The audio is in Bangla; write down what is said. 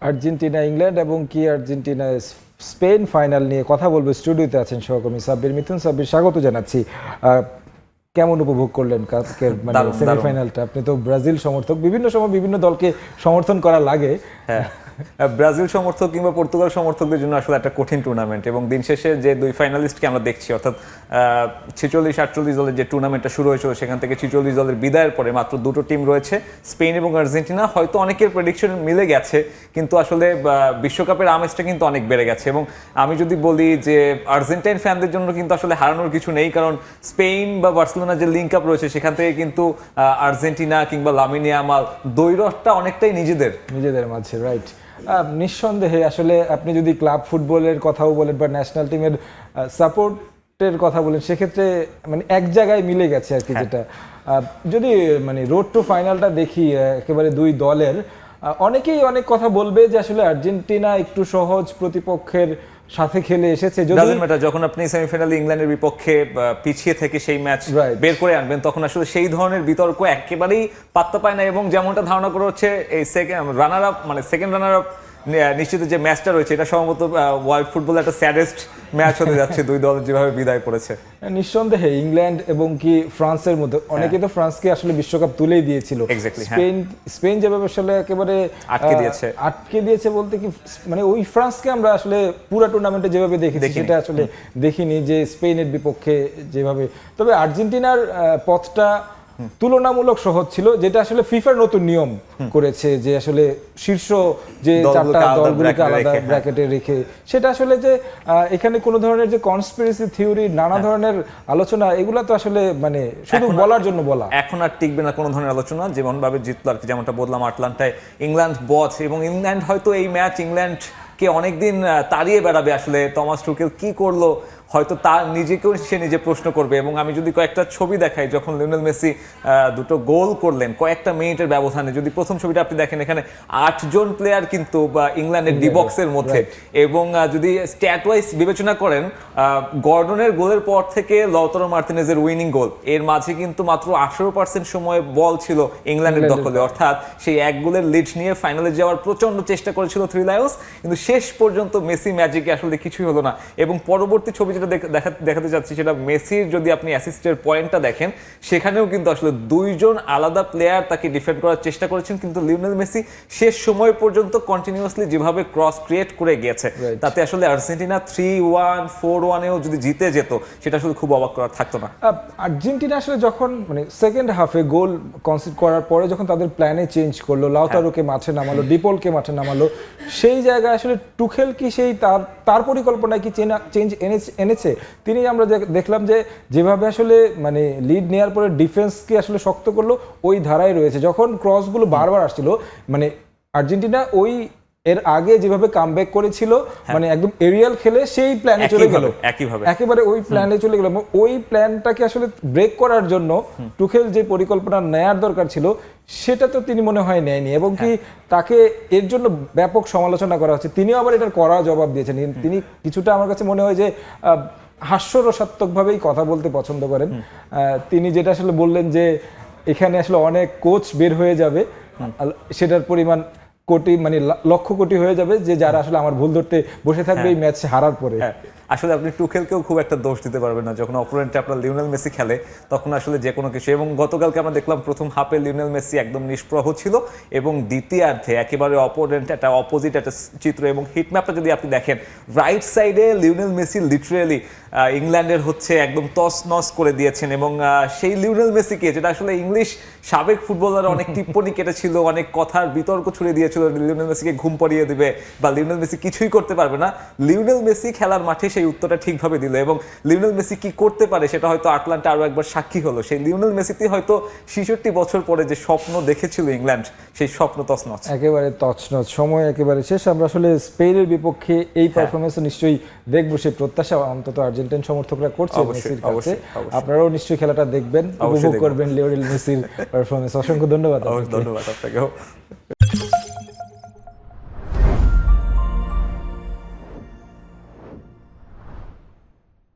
আর্জেন্টিনা ইংল্যান্ড এবং কি আর্জেন্টিনা স্পেন ফাইনাল নিয়ে কথা বলবো। স্টুডিওতে আছেন সহকর্মী সাব্বির মিথুন। সাব্বির, স্বাগত জানাচ্ছি। কেমন উপভোগ করলেন কালকের মানে সেমিফাইনালটা? আপনি তো ব্রাজিল সমর্থক, বিভিন্ন সময় বিভিন্ন দলকে সমর্থন করা লাগে। হ্যাঁ, ব্রাজিল সমর্থক কিংবা পর্তুগাল সমর্থকদের জন্য আসলে একটা কঠিন টুর্নামেন্ট, এবং দিন শেষে যে দুই ফাইনালিস্টকে আমরা দেখছি, অর্থাৎ 46-48 দলের যে টুর্নামেন্টটা শুরু হয়েছিল, সেখান থেকে 46 দলের বিদায়ের পরে মাত্র দুটো টিম রয়েছে, স্পেন এবং আর্জেন্টিনা। হয়তো অনেকের প্রেডিকশন মিলে গেছে, কিন্তু আসলে বিশ্বকাপের আমেজটা কিন্তু অনেক বেড়ে গেছে। এবং আমি যদি বলি যে আর্জেন্টাইন ফ্যানদের জন্য কিন্তু আসলে হারানোর কিছু নেই, কারণ স্পেন বা বার্সেলোনা যে লিঙ্ক আপ রয়েছে, সেখান থেকে কিন্তু আর্জেন্টিনা কিংবা লামিন ইয়ামাল দৈরথটা অনেকটাই নিজেদের মাঝে, রাইট। নিঃসন্দেহে আসলে আপনি যদি ক্লাব ফুটবলের কথাও বলেন বা ন্যাশনাল টিমের সাপোর্টের কথা বলেন, সেক্ষেত্রে মানে এক জায়গায় মিলে গেছে আর কি। যেটা যদি মানে রোড টু ফাইনালটা দেখি একেবারে দুই দলের, অনেকেই অনেক কথা বলবে যে আসলে আর্জেন্টিনা একটু সহজ প্রতিপক্ষের সাথে খেলে এসেছে। যখন আপনি সেমিফাইনালে ইংল্যান্ডের বিপক্ষে পিছিয়ে থেকে সেই ম্যাচ বের করে আনবেন, তখন আসলে সেই ধরনের বিতর্ক একেবারেই পাত্তা পায় না। এবং যেমনটা ধারণা করা হচ্ছে, এই সেকেন্ড রানার আপ নিশ্চিত যে ম্যাচটা রয়েছে, এটা সম্ভবত ওয়ার্ল্ড ফুটবলের একটা স্যাডেস্ট ম্যাচ হতে যাচ্ছে দুই দল যেভাবে বিদায় করেছে। নিঃসন্দেহে ইংল্যান্ড এবং কি ফ্রান্সের মধ্যে, অনেকে তো ফ্রান্সকে আসলে বিশ্বকাপ তুলেই দিয়েছিল। স্পেন যেভাবে আসলে একেবারে আটকে দিয়েছে বলতে কি, মানে ওই ফ্রান্সকে আমরা আসলে পুরো টুর্নামেন্টে যেভাবে দেখেছি সেটা আসলে দেখিনি, যে স্পেনের বিপক্ষে যেভাবে। তবে আর্জেন্টিনার পথটা তুলনামূলক সহজ ছিল, যেটা আসলে ফিফার নতুন নিয়ম করেছে, যে আসলে শীর্ষ যে চারটা দলগুলোকে আলাদা ব্র্যাকেটে রেখে, সেটা আসলে যে এখানে কোনো ধরনের যে কনস্পিরেসি থিওরি, নানা ধরনের আলোচনা, এগুলা তো আসলে মানে শুধু বলার জন্য বলা। এখন আর টিকবে না কোনো ধরনের আলোচনা। যেমন ভাবে জিতলো আর কি, যেমনটা বললাম আটলান্টায় ইংল্যান্ড বস, এবং ইংল্যান্ড হয়তো এই ম্যাচ ইংল্যান্ডকে অনেকদিন তাড়িয়ে বেড়াবে। আসলে টমাস টুকেল কি করলো, হয়তো তার নিজেকেও সে নিজে প্রশ্ন করবে। এবং আমি যদি কয়েকটা ছবি দেখাই, যখন লিওনেল মেসি দুটো গোল করলেন কয়েকটা মিনিটের ব্যবধানে, যদি প্রথম ছবিটা আপনি দেখেন, এখানে 8 জন প্লেয়ার কিন্তু ইংল্যান্ডের ডি বক্সের মধ্যে। এবং যদি স্ট্যাট ওয়াইজ বিবেচনা করেন, গর্ডনের গোলের পর থেকে লওতারো মার্টিনেজের উইনিং গোল, এর মাঝে কিন্তু মাত্র 18% সময় বল ছিল ইংল্যান্ডের দখলে। অর্থাৎ সেই এক গোলের লিড নিয়ে ফাইনালে যাওয়ার প্রচন্ড চেষ্টা করেছিল থ্রি লায়ন্স, কিন্তু শেষ পর্যন্ত মেসি ম্যাজিকে আসলে কিছুই হলো না। এবং পরবর্তী ছবি দেখাতে যাচ্ছি, সেটা মেসির যদি আপনি অ্যাসিস্টের পয়েন্টটা দেখেন, সেখানেও কিন্তু আসলে দুইজন আলাদা প্লেয়ার তাকে ডিফেন্ড করার চেষ্টা করেছেন, কিন্তু লিওনেল মেসি শেষ সময় পর্যন্ত কন্টিনিউয়াসলি যেভাবে ক্রস ক্রিয়েট করে গিয়েছে, তাতে আসলে আর্জেন্টিনা 3-1 4-1-এও যদি জিতে যেত, সেটা আসলে খুব অবাক করার থাকতো না। আর্জেন্টিনা আসলে যখন মানে সেকেন্ড হাফে গোল কনসিড করার পরে যখন তাদের প্ল্যানে চেঞ্জ করলো, লাউতারোকে মাঠে নামালো, ডিপলকে মাঠে নামালো, সেই জায়গায় আসলে টুখেল কি সেই তার পরিকল্পনায় কি চেঞ্জ এনেছে? তিনি আমরা দেখলাম যে যেভাবে আসলে মানে লিড নেওয়ার পরে ডিফেন্সকে আসলে শক্ত করলো, ওই ধারায় রয়েছে। যখন ক্রসগুলো বারবার আসছিল, মানে আর্জেন্টিনা ওই এর আগে যেভাবে কামব্যাক করেছিল, মানে একদম এরিয়াল খেলে সেই প্ল্যানে চলে গেল, একেবারে ওই প্ল্যানে চলে গেল। ওই প্ল্যানটাকে আসলে ব্রেক করার জন্য টুখেল যে পরিকল্পনা নেয়ার দরকার ছিল, সেটা তো তিনি মনে হয় নেয়নি। এবং কি তাকে এর জন্য ব্যাপক সমালোচনা করা হচ্ছে। তিনিও আবার এটার কড়া জবাব দিয়েছেন। তিনি কিছুটা আমার কাছে মনে হয় যে হাস্যরসাত্মকভাবেই কথা বলতে পছন্দ করেন। তিনি যেটা আসলে বললেন যে এখানে আসলে অনেক কোচ বের হয়ে যাবে, সেটার পরিমাণ কোটি মানে লক্ষ কোটি হয়ে যাবে, যে যারা আসলে আমার ভুল ধরতে বসে থাকবে এই ম্যাচ হারার পরে। আসলে আপনি টুখেলকেও খুব একটা দোষ দিতে পারবেন না, যখন অপোনেন্টে আপনার লিওনেল মেসি খেলে, তখন আসলে যে কোনো কিছু। এবং গতকালকে আমরা দেখলাম প্রথম হাফে লিওনেল মেসি একদম নিষ্প্রভ ছিল, এবং দ্বিতীয়ার্ধে একেবারে অপোনেন্ট একটা অপোজিট একটা চিত্র। এবং হিটম্যাপটা যদি আপনি দেখেন, রাইট সাইডে লিওনেল মেসি লিটারেলি ইংল্যান্ডের হচ্ছে একদম তস নস করে দিয়েছেন। এবং সেই লিওনেল মেসিকে, যেটা আসলে ইংলিশ সাবেক ফুটবলার অনেক টিপ্পনি কেটেছিল, অনেক কথার বিতর্ক ছড়িয়ে দিয়েছিল, লিওনেল মেসিকে ঘুম পাড়িয়ে দিবে বা লিওনেল মেসি কিছুই করতে পারবে না, লিওনেল মেসি খেলার মাঠে সেই উত্তরটা ঠিকভাবে দিল। এবং লিওনেল মেসি কি করতে পারে, সেটা হয়তো আটলান্টা আরো একবার সাক্ষী হলো। সেই লিওনেল মেসিতে হয়তো 66 বছর পরে যে স্বপ্ন দেখেছিল ইংল্যান্ড, সেই স্বপ্ন তছনছ, একেবারে তছনছ। সময় একেবারে শেষ। আমরা আসলে স্পেনের বিপক্ষে এই পারফরমেন্স নিশ্চয়ই দেখবো, সেই প্রত্যাশা অন্তত আর্জেন্টাইন সমর্থকরা করছে মেসির কাছে। আপনারাও নিশ্চয়ই খেলাটা দেখবেন, উপভোগ করবেন লিওনেল মেসির পারফরমেন্স। অসংখ্য ধন্যবাদ। ধন্যবাদ আপনাকেও।